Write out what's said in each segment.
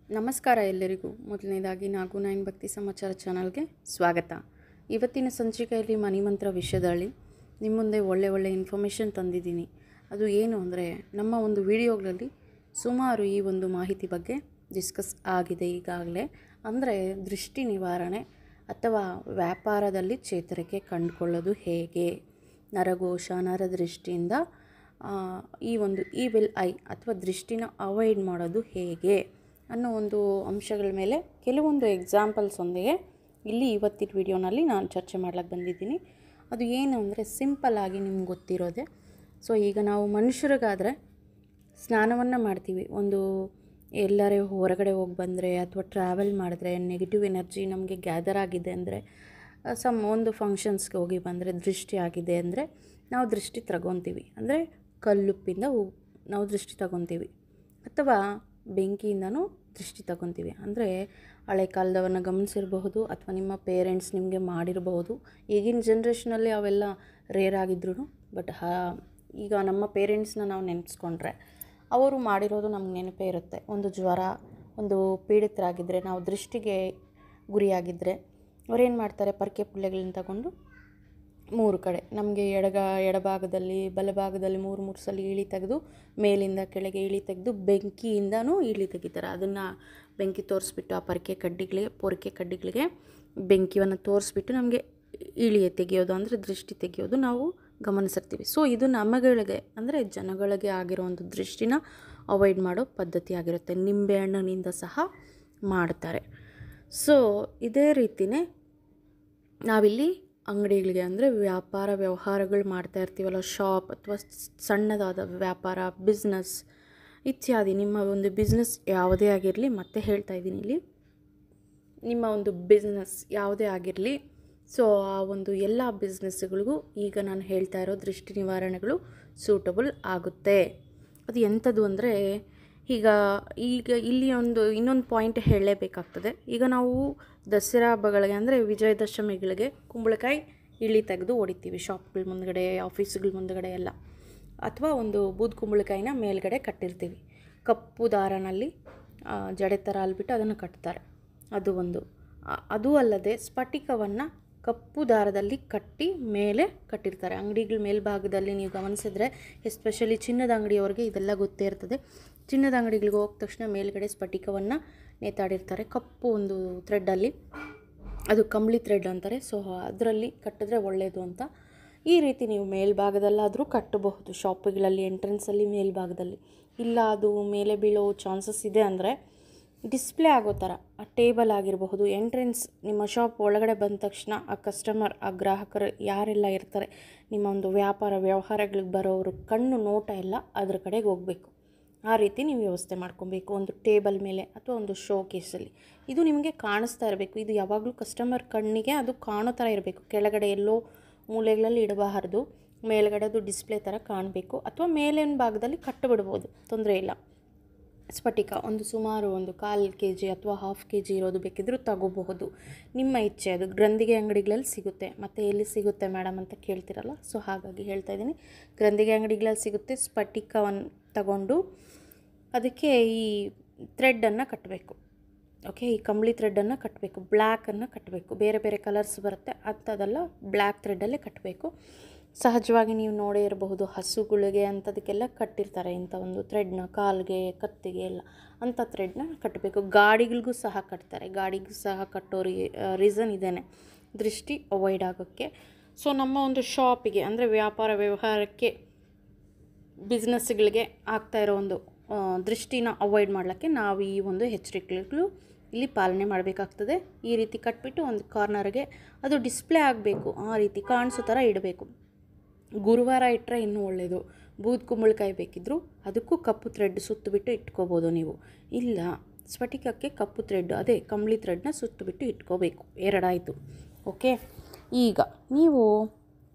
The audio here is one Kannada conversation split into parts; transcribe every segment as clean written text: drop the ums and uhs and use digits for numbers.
ನಮಸ್ಕಾರ ಎಲ್ಲರಿಗೂ. ಮೊದಲನೇದಾಗಿ ನಾಗು ನೈನ್ ಭಕ್ತಿ ಸಮಾಚಾರ ಚಾನಲ್ಗೆ ಸ್ವಾಗತ. ಇವತ್ತಿನ ಸಂಚಿಕೆಯಲ್ಲಿ ಮಣಿಮಂತ್ರ ವಿಷಯದಲ್ಲಿ ನಿಮ್ಮ ಮುಂದೆ ಒಳ್ಳೆ ಇನ್ಫಾರ್ಮೇಷನ್ ತಂದಿದ್ದೀನಿ. ಅದು ಏನು ಅಂದರೆ, ನಮ್ಮ ಒಂದು ವಿಡಿಯೋಗಳಲ್ಲಿ ಸುಮಾರು ಈ ಒಂದು ಮಾಹಿತಿ ಬಗ್ಗೆ ಡಿಸ್ಕಸ್ ಆಗಿದೆ ಈಗಾಗಲೇ. ಅಂದರೆ ದೃಷ್ಟಿ ನಿವಾರಣೆ ಅಥವಾ ವ್ಯಾಪಾರದಲ್ಲಿ ಚೇತರಿಕೆ ಕಂಡುಕೊಳ್ಳೋದು ಹೇಗೆ, ನರಘೋಷ ನರದೃಷ್ಟಿಯಿಂದ ಈ ಒಂದು ಈವಿಲ್ ಐ ಅಥವಾ ದೃಷ್ಟಿನ ಅವಾಯ್ಡ್ ಮಾಡೋದು ಹೇಗೆ ಅನ್ನೋ ಒಂದು ಅಂಶಗಳ ಮೇಲೆ ಕೆಲವೊಂದು ಎಕ್ಸಾಂಪಲ್ಸೊಂದಿಗೆ ಇಲ್ಲಿ ಇವತ್ತಿನ ವಿಡಿಯೋನಲ್ಲಿ ನಾನು ಚರ್ಚೆ ಮಾಡ್ಲಿಕ್ಕೆ ಬಂದಿದ್ದೀನಿ. ಅದು ಏನು ಅಂದರೆ, ಸಿಂಪಲ್ಲಾಗಿ ನಿಮ್ಗೆ ಗೊತ್ತಿರೋದೆ. ಸೊ ಈಗ ನಾವು ಮನುಷ್ಯರಿಗಾದರೆ ಸ್ನಾನವನ್ನು ಮಾಡ್ತೀವಿ. ಒಂದು ಎಲ್ಲರೇ ಹೊರಗಡೆ ಹೋಗಿ ಬಂದರೆ ಅಥವಾ ಟ್ರಾವೆಲ್ ಮಾಡಿದ್ರೆ ನೆಗೆಟಿವ್ ಎನರ್ಜಿ ನಮಗೆ ಗ್ಯಾದರ್ ಆಗಿದೆ ಅಂದರೆ, ಒಂದು ಫಂಕ್ಷನ್ಸ್ಗೆ ಹೋಗಿ ಬಂದರೆ ದೃಷ್ಟಿ ಆಗಿದೆ ಅಂದರೆ ನಾವು ದೃಷ್ಟಿ ತಗೊತೀವಿ. ಅಂದರೆ ಕಲ್ಲುಪ್ಪಿಂದ ನಾವು ದೃಷ್ಟಿ ತಗೊತೀವಿ ಅಥವಾ ಬೆಂಕಿಯಿಂದನೂ ದೃಷ್ಟಿ ತಗೊತೀವಿ. ಅಂದರೆ ಹಳೆ ಕಾಲದವನ್ನ ಗಮನಿಸಿರಬಹುದು ಅಥವಾ ನಿಮ್ಮ ಪೇರೆಂಟ್ಸ್ ನಿಮಗೆ ಮಾಡಿರಬಹುದು. ಈಗಿನ ಜನ್ರೇಷನಲ್ಲಿ ಅವೆಲ್ಲ ರೇರ್ ಆಗಿದ್ರು, ಬಟ್ ಈಗ ನಮ್ಮ ಪೇರೆಂಟ್ಸ್ನ ನಾವು ನೆನೆಸ್ಕೊಂಡ್ರೆ ಅವರು ಮಾಡಿರೋದು ನಮ್ಗೆ ನೆನಪೇ ಇರುತ್ತೆ. ಒಂದು ಜ್ವರ, ಒಂದು ಪೀಡಿತರಾಗಿದ್ದರೆ, ನಾವು ದೃಷ್ಟಿಗೆ ಗುರಿಯಾಗಿದ್ದರೆ ಅವರೇನು ಮಾಡ್ತಾರೆ, ಪರ್ಕೆ ಪುಲ್ಯಗಳನ್ನ ತಗೊಂಡು 3 ಕಡೆ ನಮಗೆ ಎಡಭಾಗದಲ್ಲಿ ಬಲಭಾಗದಲ್ಲಿ 3 ಸಲ ಇಳಿ ತೆಗೆದು ಮೇಲಿಂದ ಕೆಳಗೆ ಇಳಿ ತೆಗೆದು ಬೆಂಕಿಯಿಂದನೂ ಇಳಿ ತೆಗಿತಾರೆ. ಅದನ್ನು ಬೆಂಕಿ ತೋರಿಸ್ಬಿಟ್ಟು ಆ ಪೊರಕೆ ಕಡ್ಡಿಗಳಿಗೆ ಬೆಂಕಿಯನ್ನು ತೋರಿಸ್ಬಿಟ್ಟು ನಮಗೆ ತೆಗೆಯೋದು ಅಂದರೆ ದೃಷ್ಟಿ ತೆಗೆಯೋದು ನಾವು ಗಮನಿಸಿರ್ತೀವಿ. ಸೊ ಇದು ನಮಗಳಿಗೆ ಅಂದರೆ ಜನಗಳಿಗೆ ಆಗಿರೋ ಒಂದು ದೃಷ್ಟಿನ ಅವಾಯ್ಡ್ ಮಾಡೋ ಪದ್ಧತಿ ಆಗಿರುತ್ತೆ. ನಿಂಬೆಹಣ್ಣಿನಿಂದ ಸಹ ಮಾಡ್ತಾರೆ. ಸೊ ಇದೇ ರೀತಿಯೇ ನಾವಿಲ್ಲಿ ಅಂಗಡಿಗಳಿಗೆ ಅಂದರೆ ವ್ಯಾಪಾರ ವ್ಯವಹಾರಗಳು ಮಾಡ್ತಾ ಇರ್ತೀವಲ್ಲ, ಶಾಪ್ ಅಥವಾ ಸಣ್ಣದಾದ ವ್ಯಾಪಾರ ಬಿಸ್ನೆಸ್ ಇತ್ಯಾದಿ. ನಿಮ್ಮ ಒಂದು ಬಿಸ್ನೆಸ್ ಯಾವುದೇ ಆಗಿರಲಿ, ಮತ್ತೆ ಹೇಳ್ತಾ ಇದ್ದೀನಿ ಇಲ್ಲಿ, ನಿಮ್ಮ ಒಂದು ಬಿಸ್ನೆಸ್ ಯಾವುದೇ ಆಗಿರಲಿ, ಸೊ ಆ ಒಂದು ಎಲ್ಲ ಬಿಸ್ನೆಸ್ಗಳಿಗೂ ಈಗ ನಾನು ಹೇಳ್ತಾ ಇರೋ ದೃಷ್ಟಿ ನಿವಾರಣೆಗಳು ಸೂಟಬಲ್ ಆಗುತ್ತೆ. ಅದು ಎಂಥದ್ದು ಅಂದರೆ, ಈಗ ಇಲ್ಲಿ ಇನ್ನೊಂದು ಪಾಯಿಂಟ್ ಹೇಳಲೇಬೇಕಾಗ್ತದೆ. ಈಗ ನಾವು ದಸರಾ ಹಬ್ಬಗಳಿಗೆ ಅಂದರೆ ವಿಜಯದಶಮಿಗಳಿಗೆ ಕುಂಬಳಕಾಯಿ ಇಳಿ ತೆಗೆದು ಹೊಡಿತೀವಿ ಶಾಪ್ಗಳ ಮುಂದ್ಗಡೆ, ಆಫೀಸ್ಗಳ ಮುಂದ್ಗಡೆ ಎಲ್ಲ. ಅಥವಾ ಒಂದು ಬೂದು ಕುಂಬಳಕಾಯಿನ ಮೇಲ್ಗಡೆ ಕಟ್ಟಿರ್ತೀವಿ. ಕಪ್ಪು ದಾರನಲ್ಲಿ ಜಡೆ ಥರ ಅಲ್ಬಿಟ್ಟು ಅದನ್ನು ಕಟ್ತಾರೆ. ಅದು ಅಲ್ಲದೆ ಸ್ಫಟಿಕವನ್ನು ಕಪ್ಪು ದಾರದಲ್ಲಿ ಕಟ್ಟಿ ಮೇಲೆ ಕಟ್ಟಿರ್ತಾರೆ. ಅಂಗಡಿಗಳ ಮೇಲ್ಭಾಗದಲ್ಲಿ ನೀವು ಗಮನಿಸಿದ್ರೆ, ಎಸ್ಪೆಷಲಿ ಚಿನ್ನದ ಅಂಗಡಿಯವ್ರಿಗೆ ಇದೆಲ್ಲ ಗೊತ್ತೇ ಇರ್ತದೆ. ಚಿನ್ನದ ಅಂಗಡಿಗಳಿಗೆ ಹೋದ ತಕ್ಷಣ ಮೇಲ್ಗಡೆ ಸ್ಫಟಿಕವನ್ನು ನೇತಾಡಿರ್ತಾರೆ ಕಪ್ಪು ಒಂದು ಥ್ರೆಡ್ಡಲ್ಲಿ. ಅದು ಕಂಬಳಿ ಥ್ರೆಡ್ ಅಂತಾರೆ. ಸೊ ಅದರಲ್ಲಿ ಕಟ್ಟಿದ್ರೆ ಒಳ್ಳೆಯದು ಅಂತ. ಈ ರೀತಿ ನೀವು ಮೇಲ್ಭಾಗದಲ್ಲಾದರೂ ಕಟ್ಟಬಹುದು ಶಾಪ್ಗಳಲ್ಲಿ, ಎಂಟ್ರೆನ್ಸಲ್ಲಿ ಮೇಲ್ಭಾಗದಲ್ಲಿ. ಇಲ್ಲ ಅದು ಮೇಲೆ ಬೀಳೋ ಚಾನ್ಸಸ್ ಇದೆ ಅಂದರೆ ಡಿಸ್ಪ್ಲೇ ಆಗೋ ಥರ ಆ ಟೇಬಲ್ ಆಗಿರಬಹುದು. ಎಂಟ್ರೆನ್ಸ್ ನಿಮ್ಮ ಶಾಪ್ ಒಳಗಡೆ ಬಂದ ತಕ್ಷಣ ಆ ಕಸ್ಟಮರ್, ಆ ಗ್ರಾಹಕರು ಯಾರೆಲ್ಲ ಇರ್ತಾರೆ, ನಿಮ್ಮ ಒಂದು ವ್ಯಾಪಾರ ವ್ಯವಹಾರಗಳಿಗೆ ಬರೋರು ಕಣ್ಣು ನೋಟ ಎಲ್ಲ ಅದ್ರ ಕಡೆಗೆ ಹೋಗಬೇಕು. ಆ ರೀತಿ ನೀವು ವ್ಯವಸ್ಥೆ ಮಾಡ್ಕೊಬೇಕು. ಒಂದು ಟೇಬಲ್ ಮೇಲೆ ಅಥವಾ ಒಂದು ಶೋ ಕೇಸಲ್ಲಿ ಇದು ನಿಮಗೆ ಕಾಣಿಸ್ತಾ ಇರಬೇಕು. ಇದು ಯಾವಾಗಲೂ ಕಸ್ಟಮರ್ ಕಣ್ಣಿಗೆ ಅದು ಕಾಣೋ ಥರ ಇರಬೇಕು. ಕೆಳಗಡೆ ಎಲ್ಲೋ ಮೂಲೆಗಳಲ್ಲಿ ಇಡಬಾರ್ದು. ಮೇಲ್ಗಡೆ ಅದು ಡಿಸ್ಪ್ಲೇ ಥರ ಕಾಣಬೇಕು. ಅಥವಾ ಮೇಲಿನ ಭಾಗದಲ್ಲಿ ಕಟ್ಟಿಬಿಡ್ಬೋದು, ತೊಂದರೆ ಇಲ್ಲ. ಸ್ಫಟಿಕ ಸುಮಾರು 1/4 kg ಅಥವಾ 1/2 kg ಇರೋದು ಬೇಕಿದ್ರೂ ತಗೋಬಹುದು, ನಿಮ್ಮ ಇಚ್ಛೆ. ಅದು ಗ್ರಂಥಿಗೆ ಅಂಗಡಿಗಳಲ್ಲಿ ಸಿಗುತ್ತೆ. ಮತ್ತು ಎಲ್ಲಿ ಸಿಗುತ್ತೆ ಮೇಡಮ್ ಅಂತ ಕೇಳ್ತಿರಲ್ಲ, ಸೊ ಹಾಗಾಗಿ ಹೇಳ್ತಾ ಇದ್ದೀನಿ, ಗ್ರಂಥಿಗೆ ಅಂಗಡಿಗಳಲ್ಲಿ ಸಿಗುತ್ತೆ. ಸ್ಫಟಿಕವನ್ನು ತಗೊಂಡು ಅದಕ್ಕೆ ಈ ಥ್ರೆಡ್ಡನ್ನು ಕಟ್ಟಬೇಕು. ಓಕೆ, ಈ ಕಂಬಳಿ ಥ್ರೆಡ್ಡನ್ನು ಕಟ್ಟಬೇಕು, ಬ್ಲ್ಯಾಕನ್ನು ಕಟ್ಟಬೇಕು. ಬೇರೆ ಬೇರೆ ಕಲರ್ಸ್ ಬರುತ್ತೆ, ಅಂಥದ್ದೆಲ್ಲ ಬ್ಲ್ಯಾಕ್ ಥ್ರೆಡ್ಡಲ್ಲೇ ಕಟ್ಟಬೇಕು. ಸಹಜವಾಗಿ ನೀವು ನೋಡೇ ಇರಬಹುದು, ಹಸುಗಳಿಗೆ ಅಂಥದಕ್ಕೆಲ್ಲ ಕಟ್ಟಿರ್ತಾರೆ ಇಂಥ ಒಂದು ಥ್ರೆಡ್ನ, ಕಾಲಿಗೆ ಕತ್ತಿಗೆ ಎಲ್ಲ ಅಂಥ ಥ್ರೆಡ್ನ ಕಟ್ಟಬೇಕು. ಗಾಡಿಗಳಿಗೂ ಸಹ ಕಟ್ತಾರೆ. ಗಾಡಿಗೂ ಸಹ ಕಟ್ಟೋ ರೀಸನ್ ಇದೇನೆ, ದೃಷ್ಟಿ ಅವಾಯ್ಡ್ ಆಗೋಕ್ಕೆ. ಸೊ ನಮ್ಮ ಒಂದು ಶಾಪಿಗೆ ಅಂದರೆ ವ್ಯಾಪಾರ ವ್ಯವಹಾರಕ್ಕೆ ಬಿಸ್ನೆಸ್ಗಳಿಗೆ ಆಗ್ತಾ ಇರೋ ಒಂದು ದೃಷ್ಟಿನ ಅವಾಯ್ಡ್ ಮಾಡಲಿಕ್ಕೆ ನಾವು ಈ ಒಂದು ಎಚ್ಚರಿಕೆಗಳು ಇಲ್ಲಿ ಪಾಲನೆ ಮಾಡಬೇಕಾಗ್ತದೆ. ಈ ರೀತಿ ಕಟ್ಬಿಟ್ಟು ಒಂದು ಕಾರ್ನರ್ಗೆ ಅದು ಡಿಸ್ಪ್ಲೇ ಆಗಬೇಕು, ಆ ರೀತಿ ಕಾಣಿಸೋ ಥರ ಇಡಬೇಕು. ಗುರುವಾರ ಇಟ್ಟರೆ ಇನ್ನೂ ಒಳ್ಳೆಯದು. ಬೂದು ಕುಂಬಳಕಾಯಿ ಬೇಕಿದ್ದರೂ ಅದಕ್ಕೂ ಕಪ್ಪು ಥ್ರೆಡ್ ಸುತ್ತಬಿಟ್ಟು ಇಟ್ಕೋಬೋದು ನೀವು. ಇಲ್ಲ ಸ್ಫಟಿಕಕ್ಕೆ ಕಪ್ಪು ಥ್ರೆಡ್, ಅದೇ ಕಂಬಳಿ ಥ್ರೆಡ್ನ ಸುತ್ತಬಿಟ್ಟು ಇಟ್ಕೋಬೇಕು. 2 ಆಯಿತು. ಓಕೆ, ಈಗ ನೀವು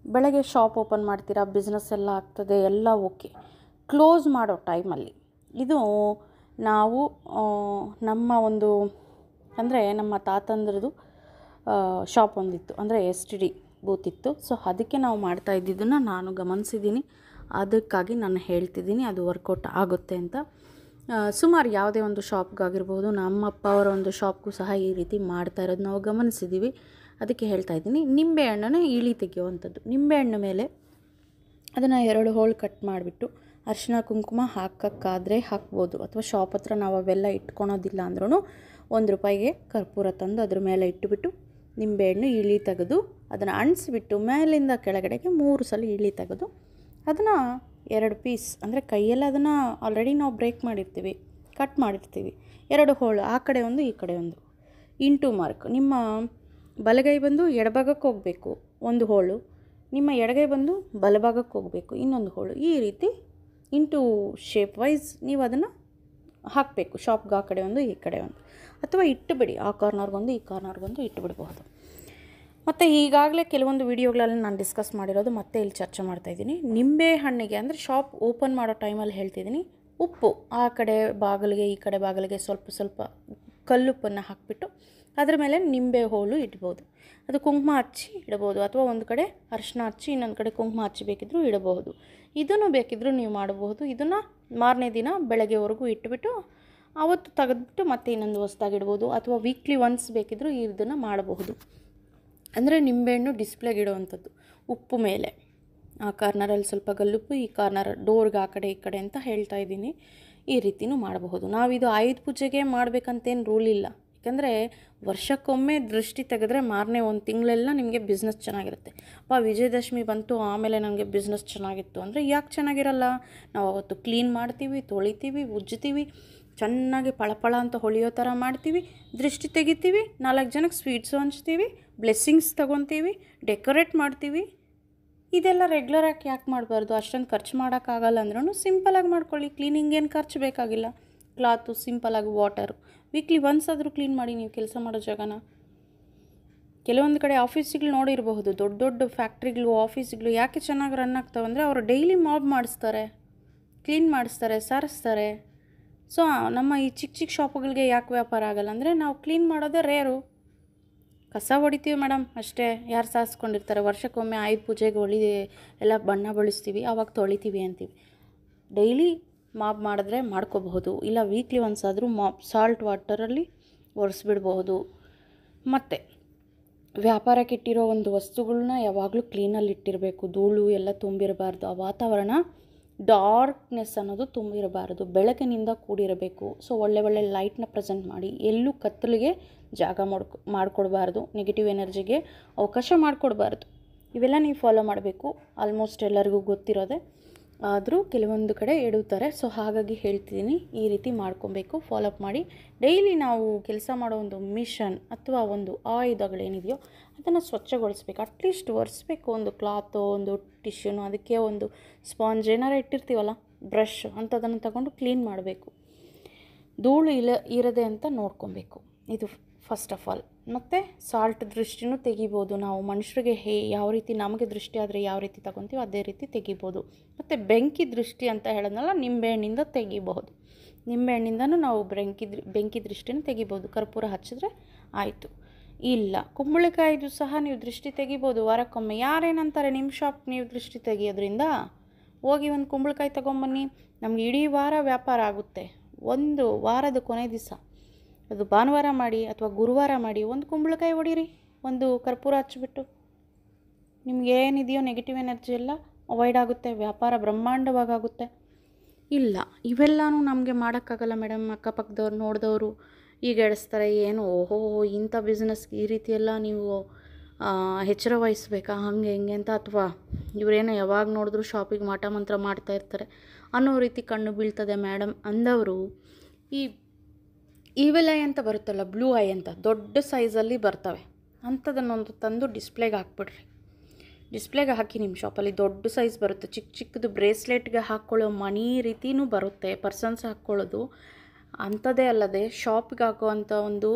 ಬೆಳಗ್ಗೆ ಶಾಪ್ ಓಪನ್ ಮಾಡ್ತೀರಾ, ಬಿಸ್ನೆಸ್ ಎಲ್ಲ ಆಗ್ತದೆ, ಎಲ್ಲ ಓಕೆ. ಕ್ಲೋಸ್ ಮಾಡೋ ಟೈಮಲ್ಲಿ ಇದು ನಾವು ನಮ್ಮ ಒಂದು ಅಂದರೆ ನಮ್ಮ ತಾತಂದ್ರದ್ದು ಶಾಪ್ ಒಂದಿತ್ತು, ಅಂದರೆ STD ಬೂತ್ ಇತ್ತು. ಸೊ ಅದಕ್ಕೆ ನಾವು ಮಾಡ್ತಾ ಇದ್ದಿದ್ದನ್ನು ನಾನು ಗಮನಿಸಿದ್ದೀನಿ. ಅದಕ್ಕಾಗಿ ನಾನು ಹೇಳ್ತಿದ್ದೀನಿ ಅದು ವರ್ಕೌಟ್ ಆಗುತ್ತೆ ಅಂತ. ಸುಮಾರು ಯಾವುದೇ ಒಂದು ಶಾಪ್ಗಾಗಿರ್ಬೋದು, ನಮ್ಮ ಅಪ್ಪ ಅವರ ಒಂದು ಶಾಪ್ಗೂ ಸಹ ಈ ರೀತಿ ಮಾಡ್ತಾ ಇರೋದು ನಾವು ಗಮನಿಸಿದ್ದೀವಿ. ಅದಕ್ಕೆ ಹೇಳ್ತಾ ಇದ್ದೀನಿ. ನಿಂಬೆಹಣ್ಣನ್ನು ಇಳಿ ತೆಗೆಯುವಂಥದ್ದು. ನಿಂಬೆಹಣ್ಣು ಮೇಲೆ ಅದನ್ನು 2 ಹೋಳು ಕಟ್ ಮಾಡಿಬಿಟ್ಟು ಅರಿಶಿನ ಕುಂಕುಮ ಹಾಕೋಕ್ಕಾದರೆ ಹಾಕ್ಬೋದು, ಅಥವಾ ಶಾಪ್ ಹತ್ರ ನಾವು ಅವೆಲ್ಲ ಇಟ್ಕೊಳೋದಿಲ್ಲ ಅಂದ್ರೂ ₹1 ಕರ್ಪೂರ ತಂದು ಅದ್ರ ಮೇಲೆ ಇಟ್ಟುಬಿಟ್ಟು ನಿಂಬೆಹಣ್ಣು ಇಳಿ ತೆಗೆದು ಅದನ್ನು ಅಂಟಿಸ್ಬಿಟ್ಟು ಮೇಲಿಂದ ಕೆಳಗಡೆಗೆ 3 ಸಲ ಇಳಿ ತೆಗೆದು ಅದನ್ನು 2 ಪೀಸ್, ಅಂದರೆ ಕೈಯೆಲ್ಲ ಅದನ್ನು ಆಲ್ರೆಡಿ ನಾವು ಬ್ರೇಕ್ ಮಾಡಿರ್ತೀವಿ, ಕಟ್ ಮಾಡಿರ್ತೀವಿ. 2 ಹೋಳು, ಆ ಕಡೆ ಒಂದು ಈ ಕಡೆ ಒಂದು, ಇಂಟು ಮಾರ್ಕ್. ನಿಮ್ಮ ಬಲಗೈ ಬಂದು ಎಡಭಾಗಕ್ಕೆ ಹೋಗಬೇಕು 1 ಹೋಳು, ನಿಮ್ಮ ಎಡಗೈ ಬಂದು ಬಲಭಾಗಕ್ಕೆ ಹೋಗಬೇಕು ಇನ್ನೊಂದು ಹೋಳು. ಈ ರೀತಿ ಇಂಟು ಶೇಪ್ ವೈಸ್ ನೀವು ಅದನ್ನು ಹಾಕಬೇಕು. ಶಾಪ್ಗೆ ಆ ಕಡೆ ಒಂದು ಈ ಕಡೆ ಒಂದು, ಅಥವಾ ಇಟ್ಟುಬಿಡಿ, ಆ ಕಾರ್ನರ್ಗೊಂದು ಈ ಕಾರ್ನರ್ಗೊಂದು ಇಟ್ಟುಬಿಡ್ಬಹುದು. ಮತ್ತು ಈಗಾಗಲೇ ಕೆಲವೊಂದು ವೀಡಿಯೋಗಳಲ್ಲಿ ನಾನು ಡಿಸ್ಕಸ್ ಮಾಡಿರೋದು ಮತ್ತೆ ಇಲ್ಲಿ ಚರ್ಚೆ ಮಾಡ್ತಾಯಿದ್ದೀನಿ. ನಿಂಬೆ ಹಣ್ಣಿಗೆ ಅಂದರೆ ಶಾಪ್ ಓಪನ್ ಮಾಡೋ ಟೈಮಲ್ಲಿ ಹೇಳ್ತಿದ್ದೀನಿ, ಉಪ್ಪು ಆ ಕಡೆ ಬಾಗಿಲಿಗೆ ಈ ಕಡೆ ಬಾಗಿಲಿಗೆ ಸ್ವಲ್ಪ ಕಲ್ಲುಪ್ಪನ್ನು ಹಾಕಿಬಿಟ್ಟು ಅದ್ರ ಮೇಲೆ ನಿಂಬೆ ಹೋಳು ಇಡ್ಬೋದು. ಅದು ಕುಂಕುಮ ಹಚ್ಚಿ ಇಡಬಹುದು, ಅಥವಾ ಒಂದು ಕಡೆ ಅರಿಶಿನ ಹಚ್ಚಿ ಇನ್ನೊಂದು ಕಡೆ ಕುಂಕುಮ ಹಚ್ಚಿ ಬೇಕಿದ್ದರೂ ಇಡಬಹುದು. ಇದನ್ನು ಬೇಕಿದ್ದರೂ ನೀವು ಮಾಡಬಹುದು. ಇದನ್ನು ಮಾರನೇ ದಿನ ಬೆಳಗ್ಗೆವರೆಗೂ ಇಟ್ಬಿಟ್ಟು ಆವತ್ತು ತೆಗೆದ್ಬಿಟ್ಟು ಮತ್ತೆ ಇನ್ನೊಂದು ಹೊಸದಾಗಿ ಇಡ್ಬೋದು, ಅಥವಾ ವೀಕ್ಲಿ ಒನ್ಸ್ ಬೇಕಿದ್ದರೂ ಇದನ್ನು ಮಾಡಬಹುದು. ಅಂದರೆ ನಿಂಬೆಹಣ್ಣು ಡಿಸ್ಪ್ಲೇಗೆ ಇಡುವಂಥದ್ದು. ಉಪ್ಪು ಮೇಲೆ ಆ ಕಾರ್ನರಲ್ಲಿ ಸ್ವಲ್ಪ ಗಲ್ಲುಪ್ಪು, ಈ ಕಾರ್ನರ್ ಡೋರ್ಗೆ ಆ ಕಡೆ ಈ ಕಡೆ ಅಂತ ಹೇಳ್ತಾ ಇದ್ದೀನಿ. ಈ ರೀತಿಯೂ ಮಾಡಬಹುದು. ನಾವಿದು ಆಯುಧ ಪೂಜೆಗೆ ಮಾಡಬೇಕಂತೇನು ರೂಲ್ ಇಲ್ಲ. ಯಾಕಂದರೆ ವರ್ಷಕ್ಕೊಮ್ಮೆ ದೃಷ್ಟಿ ತೆಗೆದ್ರೆ ಮಾರನೇ 1 ತಿಂಗಳೆಲ್ಲ ನಿಮಗೆ ಬಿಸ್ನೆಸ್ ಚೆನ್ನಾಗಿರುತ್ತೆ. ವಿಜಯದಶಮಿ ಬಂತು ಆಮೇಲೆ ನನಗೆ ಬಿಸ್ನೆಸ್ ಚೆನ್ನಾಗಿತ್ತು ಅಂದರೆ ಯಾಕೆ ಚೆನ್ನಾಗಿರಲ್ಲ? ನಾವು ಅವತ್ತು ಕ್ಲೀನ್ ಮಾಡ್ತೀವಿ, ತೊಳಿತೀವಿ, ಉಜ್ಜುತ್ತೀವಿ, ಚೆನ್ನಾಗಿ ಪಳಪಳ ಅಂತ ಹೊಳೆಯೋ ಥರ ಮಾಡ್ತೀವಿ, ದೃಷ್ಟಿ ತೆಗಿತೀವಿ, 4 ಜನಕ್ಕೆ ಸ್ವೀಟ್ಸು ಹಂಚ್ತೀವಿ, ಬ್ಲೆಸ್ಸಿಂಗ್ಸ್ ತೊಗೊತೀವಿ, ಡೆಕೋರೇಟ್ ಮಾಡ್ತೀವಿ. ಇದೆಲ್ಲ ರೆಗ್ಯುಲರಾಗಿ ಯಾಕೆ ಮಾಡಬಾರ್ದು? ಅಷ್ಟೊಂದು ಖರ್ಚು ಮಾಡೋಕ್ಕಾಗಲ್ಲ ಅಂದ್ರೂ ಸಿಂಪಲಾಗಿ ಮಾಡ್ಕೊಳ್ಳಿ. ಕ್ಲೀನಿಂಗ್ ಏನು ಖರ್ಚು ಬೇಕಾಗಿಲ್ಲ. ಕ್ಲಾತು ಸಿಂಪಲಾಗಿ ವಾಟರು ವೀಕ್ಲಿ ಒನ್ಸ್ ಆದರೂ ಕ್ಲೀನ್ ಮಾಡಿ ನೀವು ಕೆಲಸ ಮಾಡೋ ಜಾಗನ. ಕೆಲವೊಂದು ಕಡೆ ಆಫೀಸ್ಗಳು ನೋಡಿರಬಹುದು, ದೊಡ್ಡ ದೊಡ್ಡ ಫ್ಯಾಕ್ಟ್ರಿಗಳು, ಆಫೀಸ್ಗಳು ಯಾಕೆ ಚೆನ್ನಾಗಿ ರನ್ ಆಗ್ತಾವೆ ಅಂದರೆ ಅವರು ಡೈಲಿ ಮಾಬ್ ಮಾಡಿಸ್ತಾರೆ, ಕ್ಲೀನ್ ಮಾಡಿಸ್ತಾರೆ, ಸಾರಿಸ್ತಾರೆ. ಸೊ ನಮ್ಮ ಈ ಚಿಕ್ಕ ಶಾಪುಗಳಿಗೆ ಯಾಕೆ ವ್ಯಾಪಾರ ಆಗಲ್ಲ ಅಂದರೆ ನಾವು ಕ್ಲೀನ್ ಮಾಡೋದೇ ರೇರು. ಕಸ ಹೊಡಿತೀವಿ ಮೇಡಮ್ ಅಷ್ಟೇ, ಯಾರು ಸಾರಿಸ್ಕೊಂಡಿರ್ತಾರೆ. ವರ್ಷಕ್ಕೊಮ್ಮೆ ಆಯುಧ ಪೂಜೆಗೆ ಎಲ್ಲ ಬಣ್ಣ ಬಳಸ್ತೀವಿ, ಆವಾಗ ತೊಳಿತೀವಿ ಅಂತೀವಿ. ಡೈಲಿ ಮಾಪ್ ಮಾಡಿದ್ರೆ ಮಾಡ್ಕೋಬಹುದು, ಇಲ್ಲ ವೀಕ್ಲಿ ಒನ್ಸ್ ಆದರೂ ಸಾಲ್ಟ್ ವಾಟರಲ್ಲಿ ಒರೆಸ್ಬಿಡ್ಬಹುದು. ಮತ್ತು ವ್ಯಾಪಾರಕ್ಕೆ ಇಟ್ಟಿರೋ ಒಂದು ವಸ್ತುಗಳನ್ನ ಯಾವಾಗಲೂ ಕ್ಲೀನಲ್ಲಿ ಇಟ್ಟಿರಬೇಕು. ಧೂಳು ಎಲ್ಲ ತುಂಬಿರಬಾರ್ದು. ಆ ವಾತಾವರಣ ಡಾರ್ಕ್ನೆಸ್ ಅನ್ನೋದು ತುಂಬಿರಬಾರ್ದು, ಬೆಳಕಿನಿಂದ ಕೂಡಿರಬೇಕು. ಸೊ ಒಳ್ಳೆ ಲೈಟ್ನ ಪ್ರೆಸೆಂಟ್ ಮಾಡಿ, ಎಲ್ಲೂ ಕತ್ತಲಿಗೆ ಜಾಗ ಮಾಡಿಕೊಡ್ಬಾರ್ದು, ನೆಗೆಟಿವ್ ಎನರ್ಜಿಗೆ ಅವಕಾಶ ಮಾಡಿಕೊಡ್ಬಾರ್ದು. ಇವೆಲ್ಲ ನೀವು ಫಾಲೋ ಮಾಡಬೇಕು. ಆಲ್ಮೋಸ್ಟ್ ಎಲ್ಲರಿಗೂ ಗೊತ್ತಿರೋದೆ, ಆದರೂ ಕೆಲವೊಂದು ಕಡೆ ಎಡುತ್ತಾರೆ. ಸೊ ಹಾಗಾಗಿ ಹೇಳ್ತಿದ್ದೀನಿ, ಈ ರೀತಿ ಮಾಡ್ಕೊಬೇಕು, ಫಾಲೋಅಪ್ ಮಾಡಿ. ಡೈಲಿ ನಾವು ಕೆಲಸ ಮಾಡೋ ಒಂದು ಮಿಷನ್ ಅಥವಾ ಒಂದು ಆಯುಧಗಳೇನಿದೆಯೋ ಅದನ್ನು ಸ್ವಚ್ಛಗೊಳಿಸ್ಬೇಕು. ಅಟ್ಲೀಸ್ಟ್ ಒರೆಸ್ಬೇಕು. ಒಂದು ಕ್ಲಾತು, ಒಂದು ಟಿಶ್ಯೂನು, ಅದಕ್ಕೆ ಒಂದು ಸ್ಪಾಂಜ್ ಏನಾರು ಇಟ್ಟಿರ್ತೀವಲ್ಲ, ಬ್ರಷ್ ಅಂಥದನ್ನು ತಗೊಂಡು ಕ್ಲೀನ್ ಮಾಡಬೇಕು. ಧೂಳು ಇರದೆ ಅಂತ ನೋಡ್ಕೊಬೇಕು. ಇದು ಫಸ್ಟ್ ಆಫ್ ಆಲ್. ಮತ್ತು ಸಾಲ್ಟ್ ದೃಷ್ಟಿನೂ ತೆಗಿಬೋದು. ನಾವು ಮನುಷ್ಯರಿಗೆ ಯಾವ ರೀತಿ ನಮಗೆ ದೃಷ್ಟಿ ಆದರೆ ಯಾವ ರೀತಿ ತಗೊತೀವೋ ಅದೇ ರೀತಿ ತೆಗಿಬೋದು. ಮತ್ತು ಬೆಂಕಿ ದೃಷ್ಟಿ ಅಂತ ಹೇಳೋದ್ನಲ್ಲ, ನಿಂಬೆಹಣ್ಣಿಂದ ತೆಗಿಬಹುದು. ನಿಂಬೆಹಣ್ಣಿಂದನೂ ನಾವು ಬೆಂಕಿ ದೃಷ್ಟಿನ ತೆಗಿಬೋದು. ಕರ್ಪೂರ ಹಚ್ಚಿದ್ರೆ ಆಯಿತು. ಇಲ್ಲ, ಕುಂಬಳಕಾಯಿದು ಸಹ ನೀವು ದೃಷ್ಟಿ ತೆಗಿಬೋದು ವಾರಕ್ಕೊಮ್ಮೆ. ಯಾರೇನಂತಾರೆ, ನಿಮ್ಮ ಶಾಪ್ ನೀವು ದೃಷ್ಟಿ ತೆಗಿಯೋದ್ರಿಂದ ಹೋಗಿ ಒಂದು ಕುಂಬಳಕಾಯಿ ತೊಗೊಂಬನ್ನಿ, ನಮ್ಗೆ ಇಡೀ ವಾರ ವ್ಯಾಪಾರ ಆಗುತ್ತೆ. ಒಂದು ವಾರದ ಕೊನೆ ದಿವಸ, ಅದು ಭಾನುವಾರ ಮಾಡಿ ಅಥವಾ ಗುರುವಾರ ಮಾಡಿ, ಒಂದು ಕುಂಬಳಕಾಯಿ ಹೊಡೀರಿ, ಒಂದು ಕರ್ಪೂರ ಹಚ್ಚಿಬಿಟ್ಟು, ನಿಮಗೇನಿದೆಯೋ ನೆಗೆಟಿವ್ ಎನರ್ಜಿ ಎಲ್ಲ ಅವಾಯ್ಡ್ ಆಗುತ್ತೆ, ವ್ಯಾಪಾರ ಬ್ರಹ್ಮಾಂಡವಾಗುತ್ತೆ. ಇಲ್ಲ, ಇವೆಲ್ಲನೂ ನಮಗೆ ಮಾಡೋಕ್ಕಾಗಲ್ಲ ಮೇಡಮ್. ಅಕ್ಕಪಕ್ಕದವ್ರು ನೋಡಿದವರು ಈಗ ಎಡಿಸ್ತಾರೆ, ಏನು ಓಹೋ ಇಂಥ ಬಿಸ್ನೆಸ್ಗೆ ಈ ರೀತಿಯೆಲ್ಲ ನೀವು ಎಚ್ಚರ ವಹಿಸ್ಬೇಕಾ, ಹಾಗೆ ಹಿಂಗೆ ಅಂತ, ಅಥವಾ ಇವರೇನೋ ಯಾವಾಗ ನೋಡಿದ್ರು ಶಾಪಿಗೆ ಮಾಟ ಮಂತ್ರ ಮಾಡ್ತಾ ಇರ್ತಾರೆ ಅನ್ನೋ ರೀತಿ ಕಣ್ಣು ಬೀಳ್ತದೆ ಮೇಡಮ್ ಅಂದವರು, ಈವೆಲ್ ಐ ಅಂತ ಬರುತ್ತಲ್ಲ, ಬ್ಲೂ ಐ ಅಂತ ದೊಡ್ಡ ಸೈಜಲ್ಲಿ ಬರ್ತವೆ, ಅಂಥದನ್ನೊಂದು ತಂದು ಡಿಸ್ಪ್ಲೇಗೆ ಹಾಕ್ಬಿಡ್ರಿ. ಡಿಸ್ಪ್ಲೇಗೆ ಹಾಕಿ ನಿಮ್ಮ ಶಾಪಲ್ಲಿ ದೊಡ್ಡ ಸೈಜ್ ಬರುತ್ತೆ. ಚಿಕ್ಕದು ಬ್ರೇಸ್ಲೆಟ್ಗೆ ಹಾಕ್ಕೊಳ್ಳೋ ಮಣಿ ರೀತಿಯೂ ಬರುತ್ತೆ, ಪರ್ಸನ್ಸ್ ಹಾಕ್ಕೊಳ್ಳೋದು. ಅಂಥದ್ದೇ ಅಲ್ಲದೆ ಶಾಪ್ಗೆ ಹಾಕುವಂಥ ಒಂದು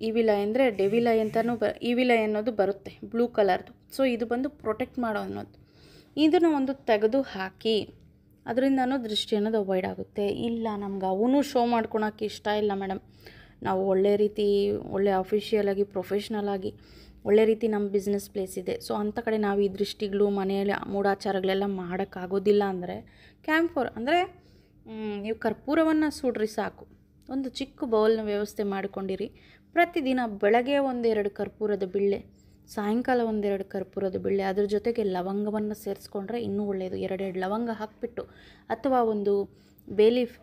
ಈವಿಲ್ ಐ ಅಂದರೆ ಡೆವಿಲ್ ಐ ಅಂತಲೂ ಈವಿಲ್ ಐ ಅನ್ನೋದು ಬರುತ್ತೆ, ಬ್ಲೂ ಕಲರ್ದು. ಸೊ ಇದು ಬಂದು ಪ್ರೊಟೆಕ್ಟ್ ಮಾಡೋ ಅನ್ನೋದು. ಇದನ್ನು ಒಂದು ತೆಗೆದು ಹಾಕಿ, ಅದರಿಂದನೂ ದೃಷ್ಟಿ ಅನ್ನೋದು ಅವಾಯ್ಡ್ ಆಗುತ್ತೆ. ಇಲ್ಲ, ನಮ್ಗೆ ಅವನು ಶೋ ಮಾಡ್ಕೊಳಕ್ಕೆ ಇಷ್ಟ ಇಲ್ಲ ಮೇಡಮ್, ನಾವು ಒಳ್ಳೆ ಅಫಿಷಿಯಲಾಗಿ ಪ್ರೊಫೆಷ್ನಲಾಗಿ ಒಳ್ಳೆ ರೀತಿ ನಮ್ಮ ಬಿಸ್ನೆಸ್ ಪ್ಲೇಸ್ ಇದೆ, ಸೊ ಅಂಥ ಕಡೆ ನಾವು ಈ ದೃಷ್ಟಿಗಳು ಮನೆಯಲ್ಲಿ ಮೂಢಾಚಾರಗಳೆಲ್ಲ ಮಾಡೋಕ್ಕಾಗೋದಿಲ್ಲ ಅಂದರೆ, ಕ್ಯಾಂಫೋರ್ ಅಂದರೆ ನೀವು ಕರ್ಪೂರವನ್ನು ಸುಡ್ರಿ ಸಾಕು. ಒಂದು ಚಿಕ್ಕ ಬೌಲ್ನ ವ್ಯವಸ್ಥೆ ಮಾಡಿಕೊಂಡಿರಿ. ಪ್ರತಿದಿನ ಬೆಳಗ್ಗೆ ಒಂದೆರಡು ಕರ್ಪೂರದ ಬಿಳ್ಳೆ, ಸಾಯಂಕಾಲ ಒಂದೆರಡು ಕರ್ಪೂರದ ಬಿಳ್ಳೆ, ಅದ್ರ ಜೊತೆಗೆ ಲವಂಗವನ್ನು ಸೇರಿಸ್ಕೊಂಡ್ರೆ ಇನ್ನೂ ಒಳ್ಳೆಯದು. ಎರಡೆರಡು ಲವಂಗ ಹಾಕಿಬಿಟ್ಟು, ಅಥವಾ ಒಂದು ಬೇಲೀಫ್,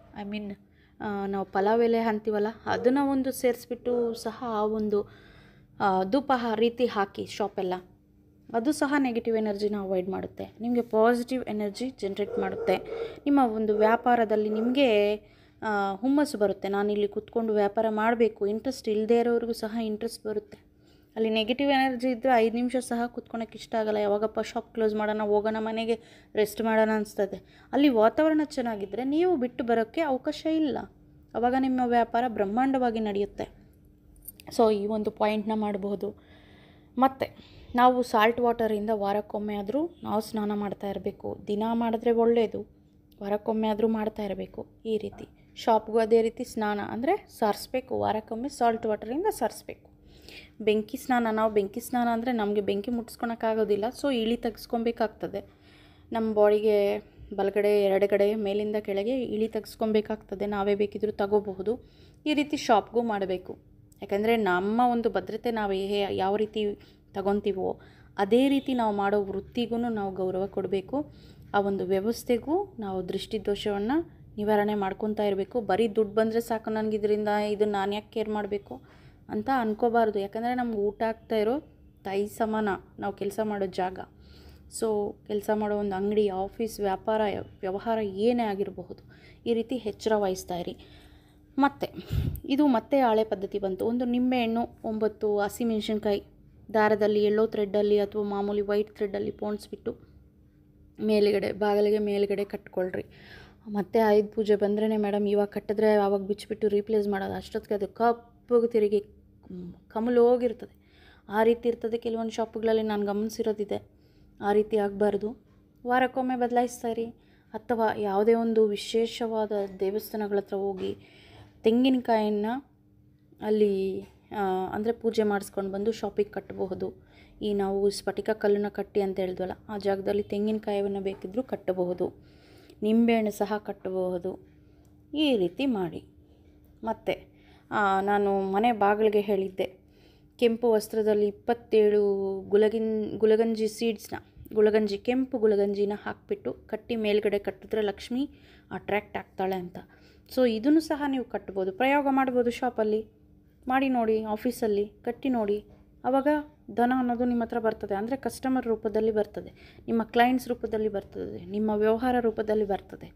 ನಾವು ಪಲಾವ್ ಎಲೆ ಅಂತೀವಲ್ಲ, ಅದನ್ನು ಒಂದು ಸೇರಿಸ್ಬಿಟ್ಟು ಸಹ ಆ ಒಂದು ಧೂಪ ರೀತಿ ಹಾಕಿ ಶಾಪೆಲ್ಲ, ಅದು ಸಹ ನೆಗೆಟಿವ್ ಎನರ್ಜಿನ ಅವಾಯ್ಡ್ ಮಾಡುತ್ತೆ. ನಿಮಗೆ ಪಾಸಿಟಿವ್ ಎನರ್ಜಿ ಜನ್ರೇಟ್ ಮಾಡುತ್ತೆ. ನಿಮ್ಮ ಒಂದು ವ್ಯಾಪಾರದಲ್ಲಿ ನಿಮಗೆ ಹುಮ್ಮಸ್ಸು ಬರುತ್ತೆ. ನಾನಿಲ್ಲಿ ಕೂತ್ಕೊಂಡು ವ್ಯಾಪಾರ ಮಾಡಬೇಕು, ಇಂಟ್ರೆಸ್ಟ್ ಇಲ್ಲದೇ ಇರೋರಿಗೂ ಸಹ ಇಂಟ್ರೆಸ್ಟ್ ಬರುತ್ತೆ. ಅಲ್ಲಿ ನೆಗೆಟಿವ್ ಎನರ್ಜಿ ಇದ್ದರೆ 5 ನಿಮಿಷ ಸಹ ಕೂತ್ಕೊಳಕ್ಕೆ ಇಷ್ಟ ಆಗೋಲ್ಲ. ಯಾವಾಗಪ್ಪ ಶಾಪ್ ಕ್ಲೋಸ್ ಮಾಡೋಣ, ಹೋಗೋಣ ಮನೆಗೆ, ರೆಸ್ಟ್ ಮಾಡೋಣ ಅನಿಸ್ತದೆ. ಅಲ್ಲಿ ವಾತಾವರಣ ಚೆನ್ನಾಗಿದ್ದರೆ ನೀವು ಬಿಟ್ಟು ಬರೋಕ್ಕೆ ಅವಕಾಶ ಇಲ್ಲ. ಆವಾಗ ನಿಮ್ಮ ವ್ಯಾಪಾರ ಬ್ರಹ್ಮಾಂಡವಾಗಿ ನಡೆಯುತ್ತೆ. ಸೊ ಈ ಒಂದು ಪಾಯಿಂಟ್ನ ಮಾಡಬಹುದು. ಮತ್ತು ನಾವು ಸಾಲ್ಟ್ ವಾಟರಿಂದ ವಾರಕ್ಕೊಮ್ಮೆ ಆದರೂ ನಾವು ಸ್ನಾನ ಮಾಡ್ತಾ ಇರಬೇಕು. ದಿನ ಮಾಡಿದ್ರೆ ಒಳ್ಳೆಯದು, ವಾರಕ್ಕೊಮ್ಮೆ ಆದರೂ ಮಾಡ್ತಾ ಇರಬೇಕು. ಈ ರೀತಿ ಶಾಪ್ಗೂ ಅದೇ ರೀತಿ ಸ್ನಾನ ಅಂದರೆ ಸಾರಿಸ್ಬೇಕು. ವಾರಕ್ಕೊಮ್ಮೆ ಸಾಲ್ಟ್ ವಾಟರಿಂದ ಸಾರಿಸ್ಬೇಕು. ಬೆಂಕಿ ಸ್ನಾನ, ನಾವು ಬೆಂಕಿ ಸ್ನಾನ ಅಂದರೆ ನಮಗೆ ಬೆಂಕಿ ಮುಟ್ಟಿಸ್ಕೊಳಕ್ಕಾಗೋದಿಲ್ಲ. ಸೊ ಇಳಿ ತೆಗೆಸ್ಕೊಬೇಕಾಗ್ತದೆ. ನಮ್ಮ ಬಾಡಿಗೆ ಬಲಗಡೆ ಎಡಗಡೆ ಮೇಲಿಂದ ಕೆಳಗೆ ಇಳಿ ತೆಗೆಸ್ಕೊಬೇಕಾಗ್ತದೆ. ನಾವೇ ಬೇಕಿದ್ರೂ ತಗೋಬಹುದು. ಈ ರೀತಿ ಶಾಪ್ಗೂ ಮಾಡಬೇಕು. ಯಾಕಂದರೆ ನಮ್ಮ ಒಂದು ಭದ್ರತೆ ನಾವು ಯಾವ ರೀತಿ ತಗೊತೀವೋ ಅದೇ ರೀತಿ ನಾವು ಮಾಡೋ ವೃತ್ತಿಗೂ ನಾವು ಗೌರವ ಕೊಡಬೇಕು. ಆ ಒಂದು ವ್ಯವಸ್ಥೆಗೂ ನಾವು ದೃಷ್ಟಿದೋಷವನ್ನು ನಿವಾರಣೆ ಮಾಡ್ಕೊತಾ ಇರಬೇಕು. ಬರೀ ದುಡ್ಡು ಬಂದರೆ ಸಾಕು, ನನಗಿದ್ರಿಂದ ಇದನ್ನು ನಾನು ಯಾಕೆ ಕೇರ್ ಮಾಡಬೇಕು ಅಂತ ಅನ್ಕೋಬಾರ್ದು. ಯಾಕಂದರೆ ನಮ್ಗೆ ಊಟ ಆಗ್ತಾ ಇರೋ ತಾಯಿ ಸಮಾನ ನಾವು ಕೆಲಸ ಮಾಡೋ ಜಾಗ. ಸೊ ಕೆಲಸ ಮಾಡೋ ಒಂದು ಅಂಗಡಿ, ಆಫೀಸ್, ವ್ಯಾಪಾರ, ವ್ಯವಹಾರ ಏನೇ ಆಗಿರಬಹುದು, ಈ ರೀತಿ ಎಚ್ಚರ ವಹಿಸ್ತಾ ಇರಿ. ಮತ್ತು ಇದು ಮತ್ತೆ ಹಳೆ ಪದ್ಧತಿ ಬಂತು. ಒಂದು ನಿಂಬೆಹಣ್ಣು 9 ಹಸಿಮೆಣಸಿನ್ಕಾಯಿ ದಾರದಲ್ಲಿ, ಎಲ್ಲೋ ಥ್ರೆಡ್ಡಲ್ಲಿ ಅಥವಾ ಮಾಮೂಲಿ ವೈಟ್ ಥ್ರೆಡ್ಡಲ್ಲಿ ಪೋಣಿಸ್ಬಿಟ್ಟು ಮೇಲುಗಡೆ ಬಾಗಿಲಿಗೆ ಮೇಲುಗಡೆ ಕಟ್ಕೊಳ್ರಿ. ಮತ್ತು ಆಯುಧ ಪೂಜೆ ಬಂದ್ರೇ ಮೇಡಮ್ ಇವಾಗ ಕಟ್ಟಿದ್ರೆ ಆವಾಗ ಬಿಚ್ಚಿಬಿಟ್ಟು ರೀಪ್ಲೇಸ್ ಮಾಡೋದು, ಅಷ್ಟೊತ್ತಿಗೆ ಅದು ಕಪ್ಪಗೆ ತಿರುಗಿ ಕಮಲು ಹೋಗಿರ್ತದೆ. ಆ ರೀತಿ ಇರ್ತದೆ ಕೆಲವೊಂದು ಶಾಪುಗಳಲ್ಲಿ, ನಾನು ಗಮನಿಸಿರೋದಿದೆ. ಆ ರೀತಿ ಆಗಬಾರ್ದು. ವಾರಕ್ಕೊಮ್ಮೆ ಬದಲಾಯಿಸ್ತಾ ಇರಿ. ಅಥವಾ ಯಾವುದೇ ಒಂದು ವಿಶೇಷವಾದ ದೇವಸ್ಥಾನಗಳ ಹತ್ರ ಹೋಗಿ ತೆಂಗಿನಕಾಯನ್ನು ಅಲ್ಲಿ ಅಂದರೆ ಪೂಜೆ ಮಾಡಿಸ್ಕೊಂಡು ಬಂದು ಶಾಪಿಗೆ ಕಟ್ಟಬಹುದು. ಈ ನಾವು ಸ್ಫಟಿಕ ಕಲ್ಲನ್ನು ಕಟ್ಟಿ ಅಂತ ಹೇಳಿದ್ವಲ್ಲ, ಆ ಜಾಗದಲ್ಲಿ ತೆಂಗಿನಕಾಯಿಯನ್ನು ಬೇಕಿದ್ದರೂ ಕಟ್ಟಬಹುದು. ನಿಂಬೆಹಣ್ಣು ಸಹ ಕಟ್ಟಬಹುದು. ಈ ರೀತಿ ಮಾಡಿ. ಮತ್ತು ನಾನು ಮನೆ ಬಾಗಿಲಿಗೆ ಹೇಳಿದ್ದೆ, ಕೆಂಪು ವಸ್ತ್ರದಲ್ಲಿ 27 ಗುಲಗಂಜಿ ಸೀಡ್ಸ್ನ, ಕೆಂಪು ಗುಲಗಂಜಿನ ಹಾಕಿಬಿಟ್ಟು ಕಟ್ಟಿ ಮೇಲ್ಗಡೆ ಕಟ್ಟಿದ್ರೆ ಲಕ್ಷ್ಮಿ ಅಟ್ರ್ಯಾಕ್ಟ್ ಆಗ್ತಾಳೆ ಅಂತ. ಸೊ ಇದನ್ನು ಸಹ ನೀವು ಕಟ್ಬೋದು, ಪ್ರಯೋಗ ಮಾಡ್ಬೋದು. ಶಾಪಲ್ಲಿ ಮಾಡಿ ನೋಡಿ, ಆಫೀಸಲ್ಲಿ ಕಟ್ಟಿ ನೋಡಿ. ಆವಾಗ ಧನ ಅನ್ನೋದು ನಿಮ್ಮ ಹತ್ರ ಬರ್ತದೆ. ಅಂದರೆ ಕಸ್ಟಮರ್ ರೂಪದಲ್ಲಿ ಬರ್ತದೆ, ನಿಮ್ಮ ಕ್ಲೈಂಟ್ಸ್ ರೂಪದಲ್ಲಿ ಬರ್ತದೆ, ನಿಮ್ಮ ವ್ಯವಹಾರ ರೂಪದಲ್ಲಿ ಬರ್ತದೆ.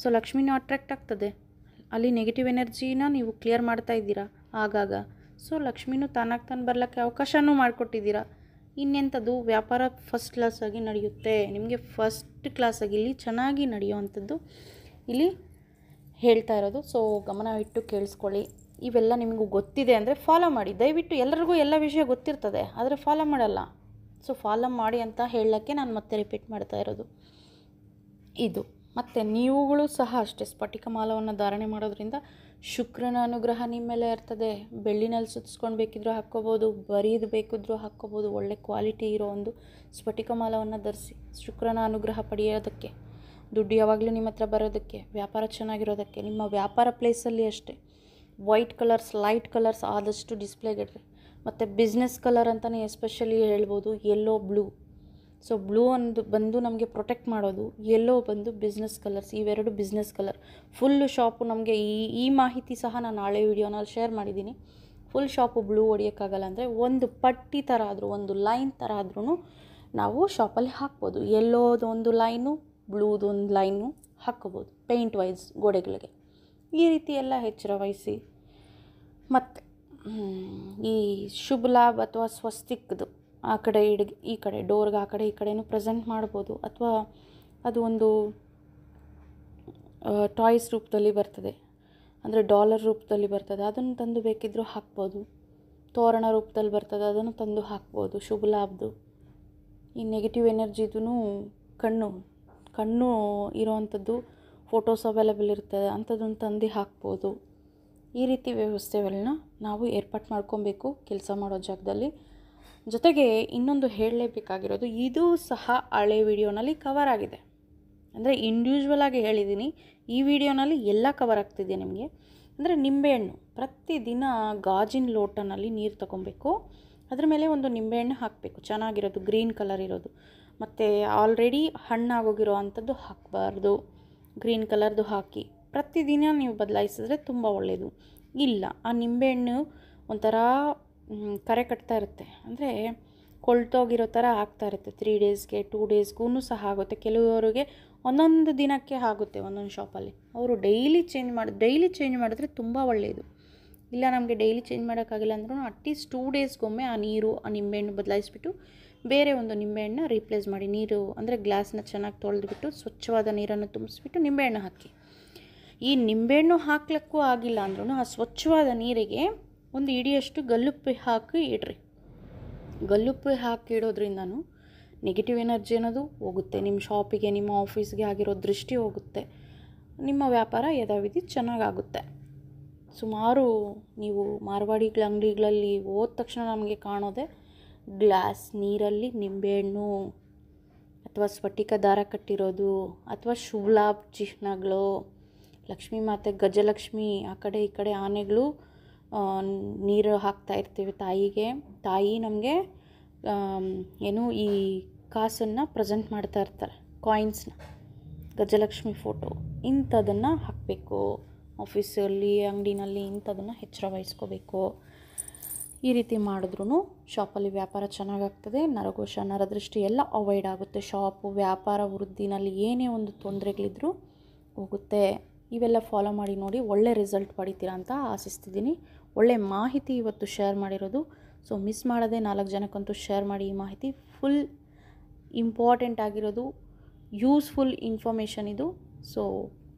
ಸೊ ಲಕ್ಷ್ಮಿನೂ ಅಟ್ರ್ಯಾಕ್ಟ್ ಆಗ್ತದೆ. ಅಲ್ಲಿ ನೆಗೆಟಿವ್ ಎನರ್ಜಿನ ನೀವು ಕ್ಲಿಯರ್ ಮಾಡ್ತಾ ಇದ್ದೀರಾ ಆಗಾಗ. ಸೊ ಲಕ್ಷ್ಮಿನೂ ತಾನಾಗಿ ತಾನು ಬರಲಿಕ್ಕೆ ಅವಕಾಶನೂ ಮಾಡಿಕೊಟ್ಟಿದ್ದೀರಾ. ಇನ್ನೆಂಥದ್ದು ವ್ಯಾಪಾರ ಫಸ್ಟ್ ಕ್ಲಾಸಾಗಿ ನಡೆಯುತ್ತೆ. ನಿಮಗೆ ಫಸ್ಟ್ ಕ್ಲಾಸಾಗಿ ಇಲ್ಲಿ ಚೆನ್ನಾಗಿ ನಡೆಯುವಂಥದ್ದು ಇಲ್ಲಿ ಹೇಳ್ತಾ ಇರೋದು. ಸೊ ಗಮನವಿಟ್ಟು ಕೇಳಿಸ್ಕೊಳ್ಳಿ. ಇವೆಲ್ಲ ನಿಮಗೂ ಗೊತ್ತಿದೆ ಅಂದರೆ ಫಾಲೋ ಮಾಡಿ. ದಯವಿಟ್ಟು ಎಲ್ಲರಿಗೂ ಎಲ್ಲ ವಿಷಯ ಗೊತ್ತಿರ್ತದೆ, ಆದರೆ ಫಾಲೋ ಮಾಡಲ್ಲ. ಸೊ ಫಾಲೋ ಮಾಡಿ ಅಂತ ಹೇಳೋಕ್ಕೆ ನಾನು ಮತ್ತೆ ರಿಪೀಟ್ ಮಾಡ್ತಾ ಇರೋದು ಇದು. ಮತ್ತು ನೀವುಗಳು ಸಹ ಅಷ್ಟೇ, ಸ್ಫಟಿಕ ಮಾಲವನ್ನು ಧಾರಣೆ ಮಾಡೋದ್ರಿಂದ ಶುಕ್ರನ ಅನುಗ್ರಹ ನಿಮ್ಮ ಮೇಲೆ ಇರ್ತದೆ. ಬೆಳ್ಳಿನಲ್ಲಿ ಸುತ್ತಿಸ್ಕೊಂಡು ಬೇಕಿದ್ರೂ ಹಾಕ್ಕೋಬೋದು, ಬರೀದು ಬೇಕಿದ್ರೂ ಹಾಕ್ಕೋಬೋದು. ಒಳ್ಳೆ ಕ್ವಾಲಿಟಿ ಇರೋ ಒಂದು ಸ್ಫಟಿಕ ಮಾಲವನ್ನು ಧರಿಸಿ ಶುಕ್ರನ ಅನುಗ್ರಹ ಪಡೆಯೋದಕ್ಕೆ, ದುಡ್ಡು ಯಾವಾಗಲೂ ನಿಮ್ಮ ಹತ್ರ ಬರೋದಕ್ಕೆ, ವ್ಯಾಪಾರ ಚೆನ್ನಾಗಿರೋದಕ್ಕೆ. ನಿಮ್ಮ ವ್ಯಾಪಾರ ಪ್ಲೇಸಲ್ಲಿ ಅಷ್ಟೇ ವೈಟ್ ಕಲರ್ಸ್, ಲೈಟ್ ಕಲರ್ಸ್ ಆದಷ್ಟು ಡಿಸ್ಪ್ಲೇಗಿಡ್ರಿ. ಮತ್ತು ಬಿಸ್ನೆಸ್ ಕಲರ್ ಅಂತಲೇ ಎಸ್ಪೆಷಲಿ ಹೇಳ್ಬೋದು, ಯೆಲ್ಲೋ, ಬ್ಲೂ. ಸೊ ಬ್ಲೂ ಬಂದು ನಮಗೆ ಪ್ರೊಟೆಕ್ಟ್ ಮಾಡೋದು, ಯೆಲ್ಲೋ ಬಂದು ಬಿಸ್ನೆಸ್ ಕಲರ್ಸ್. ಇವೆರಡು ಬಿಸ್ನೆಸ್ ಕಲರ್. ಫುಲ್ಲು ಶಾಪು ನಮಗೆ ಈ ಮಾಹಿತಿ ಸಹ ನಾನು ಹಳೆ ವೀಡಿಯೋನಲ್ಲಿ ಶೇರ್ ಮಾಡಿದ್ದೀನಿ. ಫುಲ್ ಶಾಪು ಬ್ಲೂ ಹೊಡಿಯೋಕ್ಕಾಗಲ್ಲ ಅಂದರೆ ಒಂದು ಪಟ್ಟಿ ಥರ ಆದರೂ, ಒಂದು ಲೈನ್ ಥರ ಆದ್ರೂ ನಾವು ಶಾಪಲ್ಲಿ ಹಾಕ್ಬೋದು. ಯೆಲ್ಲೋದು ಒಂದು ಲೈನು, ಬ್ಲೂದು ಒಂದು ಲೈನು ಹಾಕ್ಕೋಬೋದು ಪೇಂಟ್ ವೈಸ್ ಗೋಡೆಗಳಿಗೆ. ಈ ರೀತಿ ಎಲ್ಲ ಎಚ್ಚರ ವಹಿಸಿ. ಮತ್ತು ಈ ಶುಭ ಲಾಭ ಅಥವಾ ಸ್ವಸ್ತಿಕ್ದು ಆ ಕಡೆ ಈ ಕಡೆ ಡೋರ್ಗೆ ಆ ಕಡೆ ಈ ಕಡೆನೂ ಪ್ರೆಸೆಂಟ್ ಮಾಡ್ಬೋದು. ಅಥವಾ ಅದು ಒಂದು ಟಾಯ್ಸ್ ರೂಪದಲ್ಲಿ ಬರ್ತದೆ, ಅಂದರೆ ಡಾಲರ್ ರೂಪದಲ್ಲಿ ಬರ್ತದೆ, ಅದನ್ನು ತಂದು ಬೇಕಿದ್ದರೂ ಹಾಕ್ಬೋದು. ತೋರಣ ರೂಪದಲ್ಲಿ ಬರ್ತದೆ, ಅದನ್ನು ತಂದು ಹಾಕ್ಬೋದು. ಶುಭ ಲಾಭದ್ದು ಈ ನೆಗೆಟಿವ್ ಎನರ್ಜಿದೂ ಕಣ್ಣು ಇರೋವಂಥದ್ದು ಫೋಟೋಸ್ ಅವೈಲೇಬಲ್ ಇರ್ತದೆ, ಅಂಥದ್ದನ್ನು ತಂದು ಹಾಕ್ಬೋದು. ಈ ರೀತಿ ವ್ಯವಸ್ಥೆಗಳನ್ನ ನಾವು ಏರ್ಪಾಟ್ ಮಾಡ್ಕೊಬೇಕು ಕೆಲಸ ಮಾಡೋ ಜಾಗದಲ್ಲಿ. ಜೊತೆಗೆ ಇನ್ನೊಂದು ಹೇಳಲೇಬೇಕಾಗಿರೋದು, ಇದು ಸಹ ಹಳೆ ವಿಡಿಯೋನಲ್ಲಿ ಕವರ್ ಆಗಿದೆ. ಅಂದರೆ ಇಂಡಿವಿಜುವಲ್ ಆಗಿ ಹೇಳಿದ್ದೀನಿ. ಈ ವಿಡಿಯೋನಲ್ಲಿ ಎಲ್ಲ ಕವರ್ ಆಗ್ತಿದೆ ನಿಮಗೆ. ಅಂದರೆ ನಿಂಬೆಹಣ್ಣು ಪ್ರತಿದಿನ ಗಾಜಿನ ಲೋಟನಲ್ಲಿ ನೀರು ತೊಗೊಬೇಕು. ಅದ್ರ ಮೇಲೆ ಒಂದು ನಿಂಬೆಹಣ್ಣು ಹಾಕಬೇಕು, ಚೆನ್ನಾಗಿರೋದು ಗ್ರೀನ್ ಕಲರ್ ಇರೋದು. ಮತ್ತು ಆಲ್ರೆಡಿ ಹಣ್ಣಾಗೋಗಿರೋ ಅಂಥದ್ದು ಹಾಕಬಾರ್ದು, ಗ್ರೀನ್ ಕಲರ್ದು ಹಾಕಿ ಪ್ರತಿದಿನ ನೀವು ಬದಲಾಯಿಸಿದ್ರೆ ತುಂಬ ಒಳ್ಳೆಯದು. ಇಲ್ಲ, ಆ ನಿಂಬೆಹಣ್ಣು ಒಂಥರ ಕರೆ ಕಟ್ತಾ ಇರುತ್ತೆ, ಅಂದರೆ ಕೊಳ್ತೋಗಿರೋ ಥರ ಆಗ್ತಾ ಇರುತ್ತೆ. 3 ಡೇಸ್ಗೆ 2 ಡೇಸ್ಗೂ ಸಹ ಆಗುತ್ತೆ. ಕೆಲವರಿಗೆ ಒಂದೊಂದು ದಿನಕ್ಕೆ ಆಗುತ್ತೆ ಒಂದೊಂದು ಶಾಪಲ್ಲಿ. ಅವರು ಡೈಲಿ ಚೇಂಜ್ ಮಾಡಿದ್ರೆ ತುಂಬ ಒಳ್ಳೆಯದು. ಇಲ್ಲ ನಮಗೆ ಡೈಲಿ ಚೇಂಜ್ ಮಾಡೋಕ್ಕಾಗಿಲ್ಲ ಅಂದ್ರೂ ಅಟ್ಲೀಸ್ಟ್ 2 ಡೇಸ್ಗೊಮ್ಮೆ ಆ ನೀರು, ಆ ನಿಂಬೆಹಣ್ಣು ಬದಲಾಯಿಸ್ಬಿಟ್ಟು ಬೇರೆ ಒಂದು ನಿಂಬೆಹಣ್ಣು ರೀಪ್ಲೇಸ್ ಮಾಡಿ. ನೀರು ಅಂದರೆ ಗ್ಲಾಸ್ನ ಚೆನ್ನಾಗಿ ತೊಳೆದ್ಬಿಟ್ಟು ಸ್ವಚ್ಛವಾದ ನೀರನ್ನು ತುಂಬಿಸ್ಬಿಟ್ಟು ನಿಂಬೆಹಣ್ಣು ಹಾಕಿ. ಈ ನಿಂಬೆಹಣ್ಣು ಹಾಕ್ಲಿಕ್ಕೂ ಆಗಿಲ್ಲ ಅಂದ್ರೂ ಆ ಸ್ವಚ್ಛವಾದ ನೀರಿಗೆ ಒಂದು ಇಡಿಯಷ್ಟು ಗಲ್ಲುಪ್ಪು ಹಾಕಿ ಇಡ್ರಿ. ಗಲ್ಲುಪ್ಪು ಹಾಕಿ ಇಡೋದ್ರಿಂದನೂ ನೆಗೆಟಿವ್ ಎನರ್ಜಿ ಅನ್ನೋದು ಹೋಗುತ್ತೆ. ನಿಮ್ಮ ಶಾಪಿಗೆ, ನಿಮ್ಮ ಆಫೀಸ್ಗೆ ಆಗಿರೋ ದೃಷ್ಟಿ ಹೋಗುತ್ತೆ. ನಿಮ್ಮ ವ್ಯಾಪಾರ ಯಥಾವಿಧಿ ಚೆನ್ನಾಗಾಗುತ್ತೆ. ಸುಮಾರು ನೀವು ಮಾರ್ವಾಡಿಗಳ ಅಂಗಡಿಗಳಲ್ಲಿ ಹೋದ ತಕ್ಷಣ ನಮಗೆ ಕಾಣೋದೆ ಗ್ಲಾಸ್ ನೀರಲ್ಲಿ ನಿಂಬೆಹಣ್ಣು ಅಥವಾ ಸ್ಫಟಿಕ ದಾರ ಕಟ್ಟಿರೋದು ಅಥವಾ ಶುಭಲಾಭ ಚಿಹ್ನೆಗಳು, ಲಕ್ಷ್ಮೀ ಮಾತೆ, ಗಜಲಕ್ಷ್ಮಿ, ಆ ಕಡೆ ಈ ಕಡೆ ಆನೆಗಳು ನೀರು ಹಾಕ್ತಾ ಇರ್ತೀವಿ ತಾಯಿಗೆ. ತಾಯಿ ನಮಗೆ ಏನು ಈ ಕಾಸನ್ನು ಪ್ರೆಸೆಂಟ್ ಮಾಡ್ತಾ ಇರ್ತಾರೆ, ಕಾಯಿನ್ಸ್ನ, ಗಜಲಕ್ಷ್ಮಿ ಫೋಟೋ, ಇಂಥದನ್ನು ಹಾಕಬೇಕು. ಆಫೀಸಲ್ಲಿ, ಅಂಗಡಿನಲ್ಲಿ ಇಂಥದನ್ನು ಎಚ್ಚರ ವಹಿಸ್ಕೋಬೇಕು. ಈ ರೀತಿ ಮಾಡಿದ್ರೂ ಶಾಪಲ್ಲಿ ವ್ಯಾಪಾರ ಚೆನ್ನಾಗಾಗ್ತದೆ. ನರಘೋಷ, ನರದೃಷ್ಟಿ ಎಲ್ಲ ಅವಾಯ್ಡ್ ಆಗುತ್ತೆ. ಶಾಪು, ವ್ಯಾಪಾರ, ವೃದ್ಧಿನಲ್ಲಿ ಏನೇ ಒಂದು ತೊಂದರೆಗಳಿದ್ರೂ ಹೋಗುತ್ತೆ. ಇವೆಲ್ಲ ಫಾಲೋ ಮಾಡಿ ನೋಡಿ, ಒಳ್ಳೆ ರಿಸಲ್ಟ್ ಪಡಿತೀರಾ ಅಂತ ಆಶಿಸ್ತಿದ್ದೀನಿ. ಒಳ್ಳೆ ಮಾಹಿತಿ ಇವತ್ತು ಶೇರ್ ಮಾಡಿರೋದು. ಸೊ ಮಿಸ್ ಮಾಡದೆ 4 ಜನಕ್ಕಂತೂ ಶೇರ್ ಮಾಡಿ. ಈ ಮಾಹಿತಿ ಫುಲ್ ಇಂಪಾರ್ಟೆಂಟ್ ಆಗಿರೋದು, ಯೂಸ್ಫುಲ್ ಇನ್ಫಾರ್ಮೇಷನ್ ಇದು. ಸೊ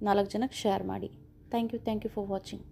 4 ಜನಕ್ಕೆ ಶೇರ್ ಮಾಡಿ. Thank you for watching.